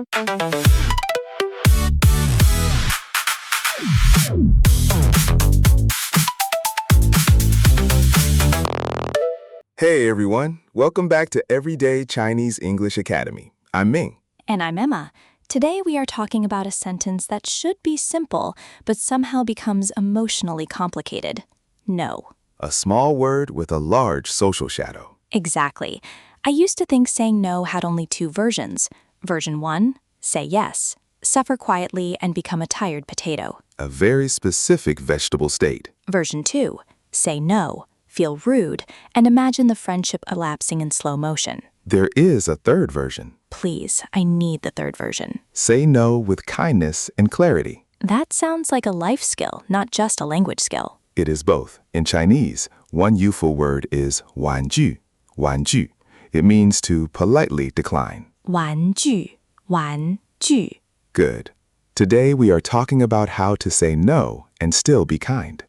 Hey everyone, welcome back to Everyday Chinese English Academy. I'm Ming. And I'm Emma. Today we are talking about a sentence that should be simple, but somehow becomes emotionally complicated. No. A small word with a large social shadow. Exactly. I used to think saying no had only two versions. Version 1, say yes, suffer quietly and become a tired potato. A very specific vegetable state. Version 2, say no, feel rude, and imagine the friendship elapsing in slow motion. There is a third version. Please, I need the third version. Say no with kindness and clarity. That sounds like a life skill, not just a language skill. It is both. In Chinese, one useful word is wanju. Wanju. It means to politely decline. wanju. Good. Today we are talking about how to say no and still be kind.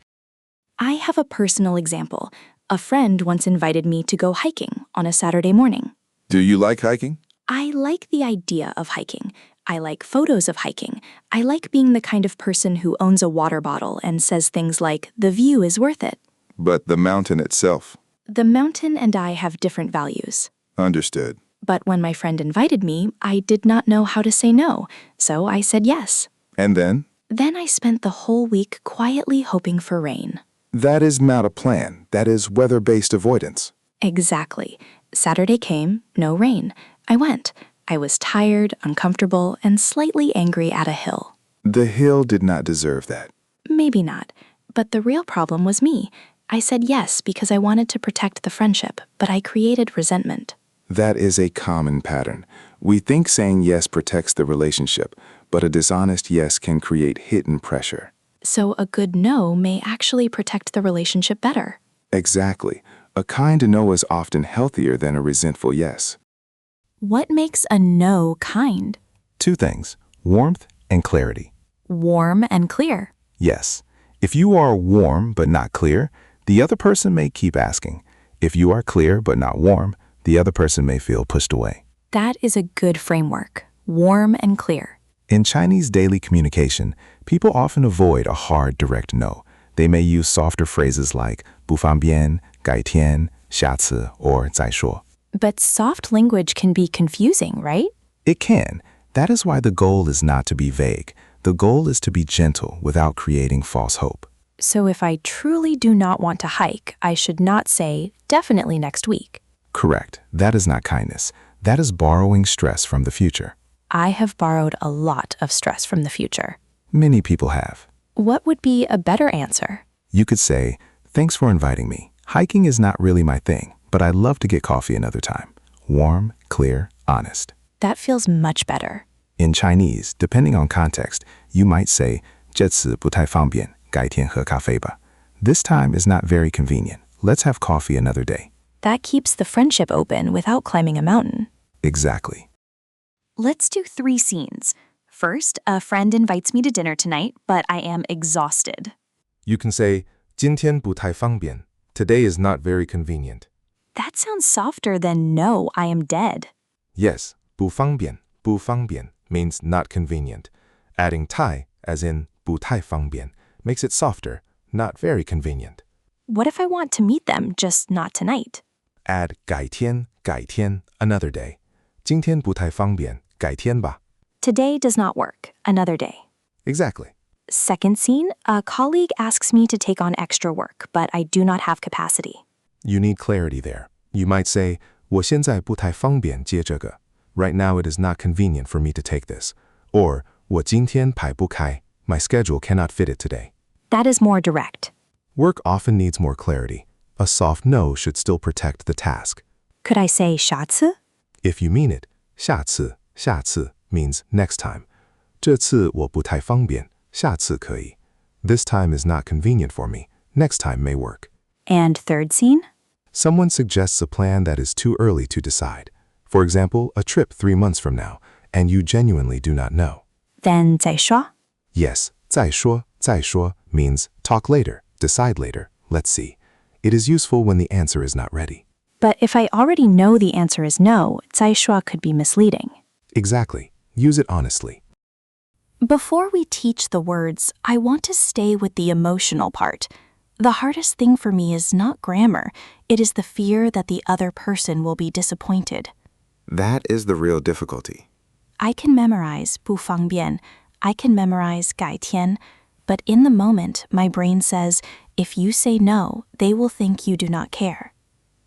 I have a personal example. A friend once invited me to go hiking on a Saturday morning. Do you like hiking? I like the idea of hiking. I like photos of hiking. I like being the kind of person who owns a water bottle and says things like, the view is worth it. But the mountain itself? The mountain and I have different values. Understood. But when my friend invited me, I did not know how to say no, so I said yes. And then? Then I spent the whole week quietly hoping for rain. That is not a plan. That is weather-based avoidance. Exactly. Saturday came, no rain. I went. I was tired, uncomfortable, and slightly angry at a hill. The hill did not deserve that. Maybe not. But the real problem was me. I said yes because I wanted to protect the friendship, but I created resentment. That is a common pattern. We think saying yes protects the relationship, but a dishonest yes can create hidden pressure. So a good no may actually protect the relationship better. Exactly. A kind no is often healthier than a resentful yes. What makes a no kind? Two things, warmth and clarity. Warm and clear. Yes. If you are warm but not clear, the other person may keep asking. If you are clear but not warm, the other person may feel pushed away. That is a good framework. Warm and clear. In Chinese daily communication, people often avoid a hard, direct no. They may use softer phrases like 不方便, gaitian, xiaci, or 再说. But soft language can be confusing, right? It can. That is why the goal is not to be vague. The goal is to be gentle without creating false hope. So if I truly do not want to hike, I should not say, definitely next week. Correct. That is not kindness. That is borrowing stress from the future. I have borrowed a lot of stress from the future. Many people have. What would be a better answer? You could say, thanks for inviting me. Hiking is not really my thing, but I'd love to get coffee another time. Warm, clear, honest. That feels much better. In Chinese, depending on context, you might say, 这次不太方便，改天喝咖啡吧. This time is not very convenient. Let's have coffee another day. That keeps the friendship open without climbing a mountain. Exactly. Let's do 3 scenes. First, a friend invites me to dinner tonight, but I am exhausted. You can say, 今天不太方便. Today is not very convenient. That sounds softer than no, I am dead. Yes, 不方便means not convenient. Adding 太, as in 不太方便, makes it softer, not very convenient. What if I want to meet them, just not tonight? Add 改天, another day. 今天不太方便, 改天吧. Today does not work, another day. Exactly. Second scene, a colleague asks me to take on extra work, but I do not have capacity. You need clarity there. You might say, 我现在不太方便接这个. Right now it is not convenient for me to take this. Or, 我今天排不开. My schedule cannot fit it today. That is more direct. Work often needs more clarity. A soft no should still protect the task. Could I say 下次? If you mean it, 下次means next time. 这次我不太方便，下次可以. This time is not convenient for me. Next time may work. And third scene? Someone suggests a plan that is too early to decide. For example, a trip 3 months from now, and you genuinely do not know. Then 再说? Yes, 再说means talk later, decide later, let's see. It is useful when the answer is not ready. But if I already know the answer is no, 再说 could be misleading. Exactly. Use it honestly. Before we teach the words, I want to stay with the emotional part. The hardest thing for me is not grammar. It is the fear that the other person will be disappointed. That is the real difficulty. I can memorize fangbian. I can memorize gaitian. But in the moment, my brain says, if you say no, they will think you do not care.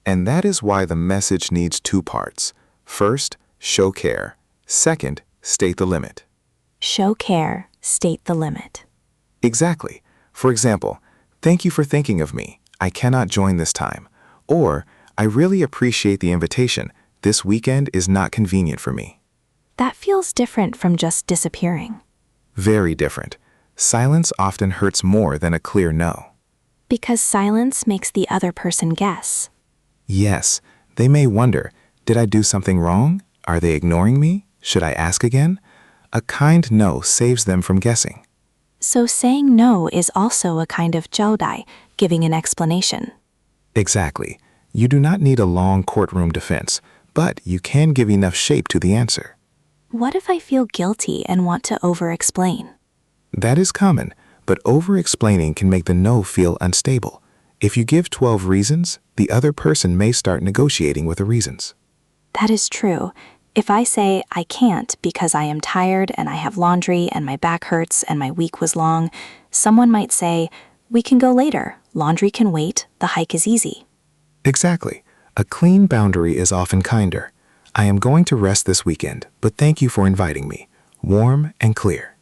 And that is why the message needs two parts. First, show care. Second, state the limit. Show care, state the limit. Exactly. For example, thank you for thinking of me. I cannot join this time. Or, I really appreciate the invitation. This weekend is not convenient for me. That feels different from just disappearing. Very different. Silence often hurts more than a clear no. Because silence makes the other person guess. Yes, they may wonder, did I do something wrong? Are they ignoring me? Should I ask again? A kind no saves them from guessing. So saying no is also a kind of 交代, giving an explanation. Exactly. You do not need a long courtroom defense, but you can give enough shape to the answer. What if I feel guilty and want to over-explain? That is common, but over-explaining can make the no feel unstable. If you give 12 reasons, the other person may start negotiating with the reasons. That is true. If I say I can't because I am tired and I have laundry and my back hurts and my week was long, someone might say, we can go later. Laundry can wait. The hike is easy. Exactly. A clean boundary is often kinder. I am going to rest this weekend, but thank you for inviting me. Warm and clear.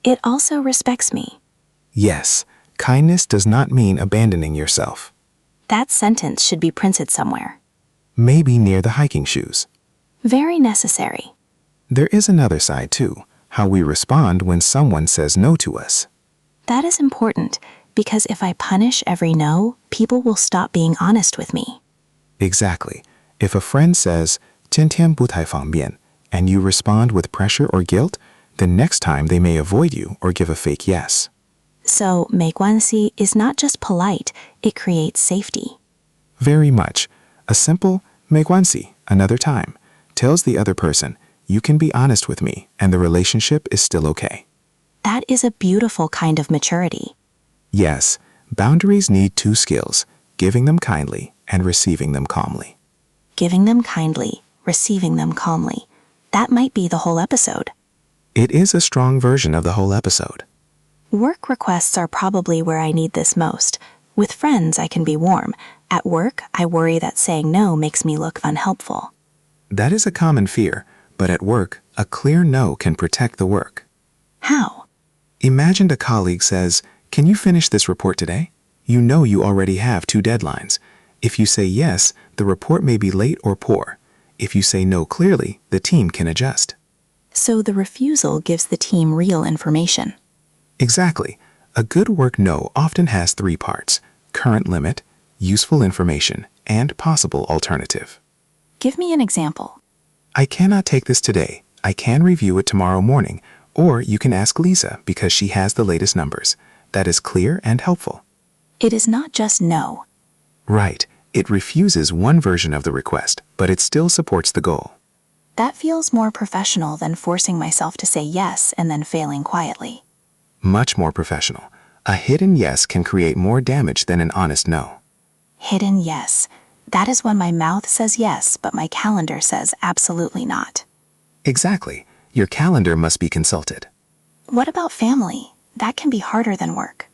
It also respects me. Yes, kindness does not mean abandoning yourself. That sentence should be printed somewhere. Maybe near the hiking shoes. Very necessary. There is another side too, how we respond when someone says no to us. That is important, because if I punish every no, people will stop being honest with me. Exactly. If a friend says, 今天不太方便, and you respond with pressure or guilt, then next time they may avoid you or give a fake yes. So, 没关系 is not just polite, it creates safety. Very much. A simple 没关系, another time, tells the other person, you can be honest with me and the relationship is still okay. That is a beautiful kind of maturity. Yes, boundaries need two skills, giving them kindly and receiving them calmly. Giving them kindly, receiving them calmly. That might be the whole episode. It is a strong version of the whole episode. Work requests are probably where I need this most. With friends, I can be warm. At work, I worry that saying no makes me look unhelpful. That is a common fear, but at work, a clear no can protect the work. How? Imagine a colleague says, can you finish this report today? You know you already have 2 deadlines. If you say yes, the report may be late or poor. If you say no clearly, the team can adjust. So the refusal gives the team real information. Exactly. A good work no often has 3 parts: current limit, useful information, and possible alternative. Give me an example. I cannot take this today. I can review it tomorrow morning, or you can ask Lisa because she has the latest numbers. That is clear and helpful. It is not just no. Right. It refuses one version of the request, but it still supports the goal. That feels more professional than forcing myself to say yes and then failing quietly. Much more professional. A hidden yes can create more damage than an honest no. Hidden yes. That is when my mouth says yes, but my calendar says absolutely not. Exactly. Your calendar must be consulted. What about family? That can be harder than work.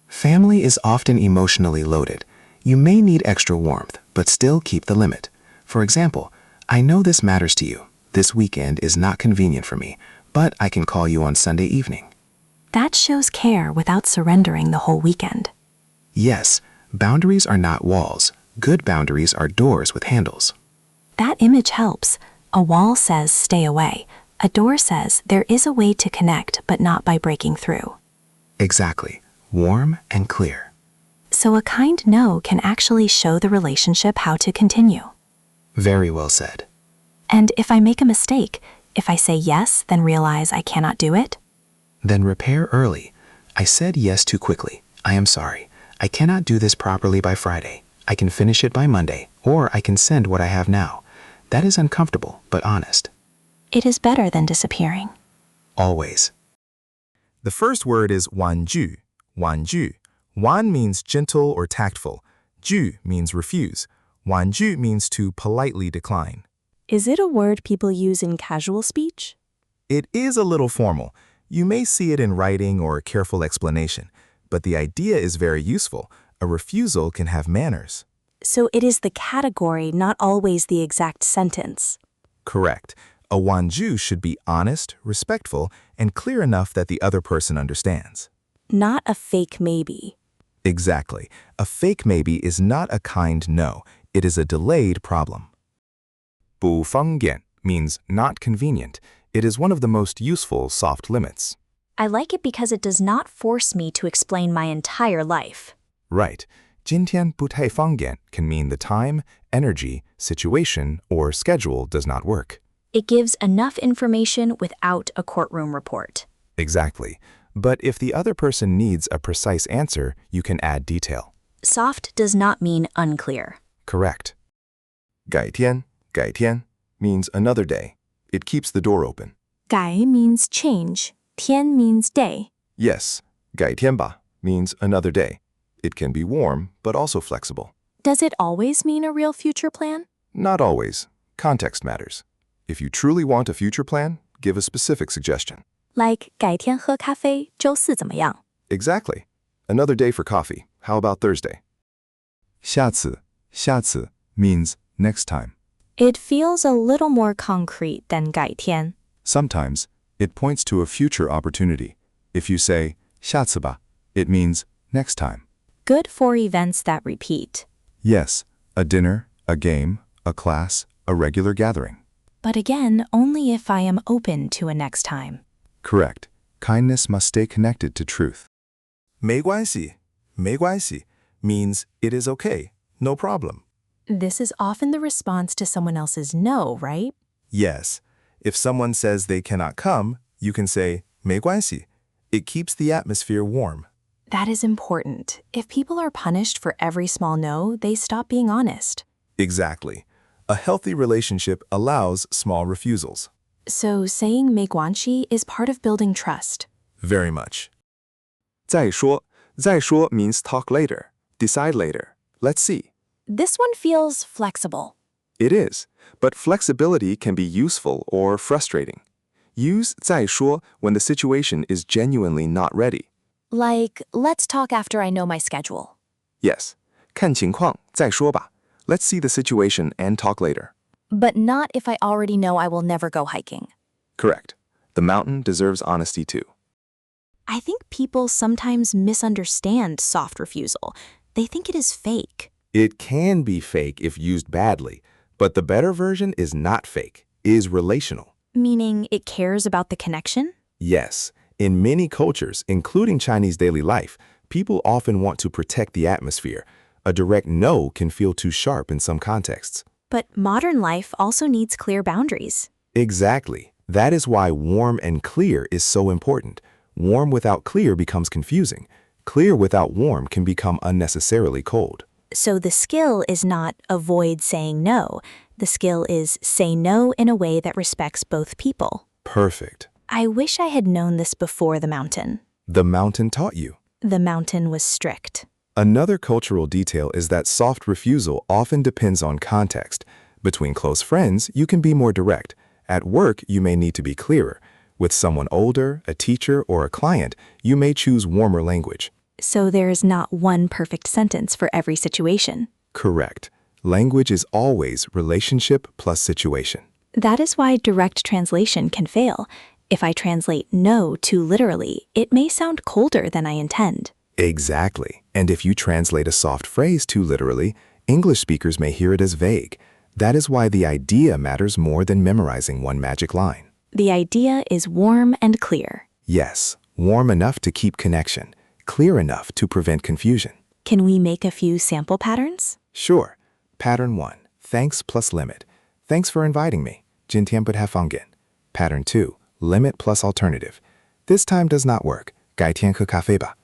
Family is often emotionally loaded. You may need extra warmth, but still keep the limit. For example, I know this matters to you. This weekend is not convenient for me, but I can call you on Sunday evening. That shows care without surrendering the whole weekend. Yes, boundaries are not walls. Good boundaries are doors with handles. That image helps. A wall says stay away. A door says there is a way to connect, but not by breaking through. Exactly. Warm and clear. So a kind no can actually show the relationship how to continue. Very well said. And if I make a mistake, if I say yes, then realize I cannot do it? Then repair early. I said yes too quickly. I am sorry. I cannot do this properly by Friday. I can finish it by Monday, or I can send what I have now. That is uncomfortable, but honest. It is better than disappearing. Always. The first word is wanju. Wanju. Wan means gentle or tactful. Ju means refuse. Wanju means to politely decline. Is it a word people use in casual speech? It is a little formal. You may see it in writing or careful explanation, but the idea is very useful. A refusal can have manners. So it is the category, not always the exact sentence. Correct. A wanju should be honest, respectful, and clear enough that the other person understands. Not a fake maybe. Exactly. A fake maybe is not a kind no. It is a delayed problem. 不方便 means not convenient. It is one of the most useful soft limits. I like it because it does not force me to explain my entire life. Right. 今天不太方便 can mean the time, energy, situation, or schedule does not work. It gives enough information without a courtroom report. Exactly. But if the other person needs a precise answer, you can add detail. Soft does not mean unclear. Correct. 改天 means another day. It keeps the door open. 改 means change. 天 means day. Yes, 改天吧 means another day. It can be warm, but also flexible. Does it always mean a real future plan? Not always. Context matters. If you truly want a future plan, give a specific suggestion. Like 改天喝咖啡，周四怎么样? Exactly. Another day for coffee. How about Thursday? 下次means next time. It feels a little more concrete than 改天. Sometimes, it points to a future opportunity. If you say 下次吧, it means next time. Good for events that repeat. Yes, a dinner, a game, a class, a regular gathering. But again, only if I am open to a next time. Correct. Kindness must stay connected to truth. 没关系 means it is okay, no problem. This is often the response to someone else's no, right? Yes. If someone says they cannot come, you can say 没关系. It keeps the atmosphere warm. That is important. If people are punished for every small no, they stop being honest. Exactly. A healthy relationship allows small refusals. So saying 没关系 is part of building trust. Very much. 再说 means talk later, decide later, let's see. This one feels flexible. It is, but flexibility can be useful or frustrating. Use 再说 when the situation is genuinely not ready. Like, let's talk after I know my schedule. Yes, 看情况再说吧. Let's see the situation and talk later. But not if I already know I will never go hiking. Correct. The mountain deserves honesty too. I think people sometimes misunderstand soft refusal. They think it is fake. It can be fake if used badly, but the better version is not fake, is relational. Meaning it cares about the connection? Yes. In many cultures, including Chinese daily life, people often want to protect the atmosphere. A direct no can feel too sharp in some contexts. But modern life also needs clear boundaries. Exactly. That is why warm and clear is so important. Warm without clear becomes confusing. Clear without warm can become unnecessarily cold. So the skill is not avoid saying no. The skill is say no in a way that respects both people. Perfect. I wish I had known this before the mountain. The mountain taught you. The mountain was strict. Another cultural detail is that soft refusal often depends on context. Between close friends, you can be more direct. At work, you may need to be clearer. With someone older, a teacher, or a client, you may choose warmer language. So there is not one perfect sentence for every situation. Correct. Language is always relationship plus situation. That is why direct translation can fail. If I translate no too literally, it may sound colder than I intend. Exactly. And if you translate a soft phrase too literally, English speakers may hear it as vague. That is why the idea matters more than memorizing one magic line. The idea is warm and clear. Yes, warm enough to keep connection, clear enough to prevent confusion. Can we make a few sample patterns? Sure. Pattern 1, thanks plus limit. Thanks for inviting me. 今天不太方便. Pattern 2, limit plus alternative. This time does not work. 改天喝咖啡吧.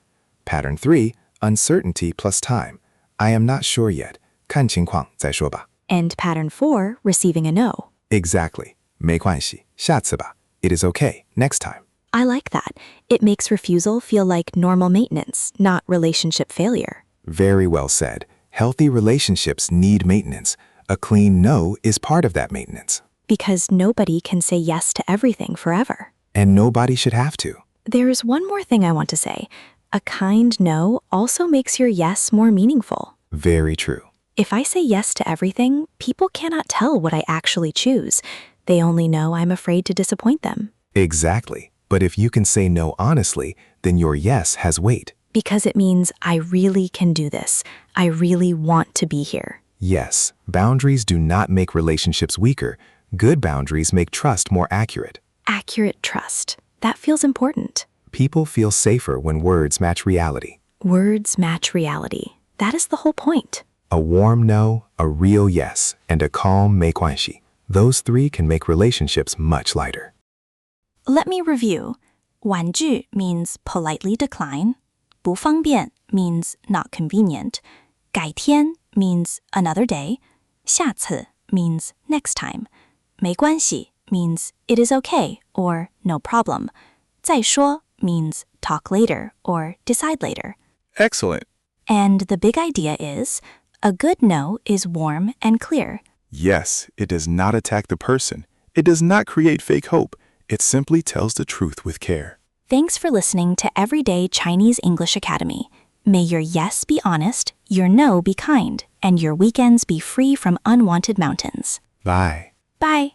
Pattern 3, uncertainty plus time. I am not sure yet. 看情况再说吧. And pattern 4, receiving a no. Exactly. 没关系.下次吧. It is okay. Next time. I like that. It makes refusal feel like normal maintenance, not relationship failure. Very well said. Healthy relationships need maintenance. A clean no is part of that maintenance. Because nobody can say yes to everything forever. And nobody should have to. There's one more thing I want to say. A kind no also makes your yes more meaningful. Very true. If I say yes to everything, people cannot tell what I actually choose. They only know I'm afraid to disappoint them. Exactly. But if you can say no honestly, then your yes has weight. Because it means I really can do this. I really want to be here. Yes, boundaries do not make relationships weaker. Good boundaries make trust more accurate. Accurate trust. That feels important. People feel safer when words match reality. Words match reality. That is the whole point. A warm no, a real yes, and a calm guanxi. Those three can make relationships much lighter. Let me review. wanju means politely decline. 不方便 means not convenient. 改天 means another day. 下次 means next time. 没关系 means it is okay or no problem. 再说 means talk later or decide later. Excellent. And the big idea is, a good no is warm and clear. Yes, it does not attack the person. It does not create fake hope. It simply tells the truth with care. Thanks for listening to Everyday Chinese English Academy. May your yes be honest, your no be kind, and your weekends be free from unwanted mountains. Bye. Bye.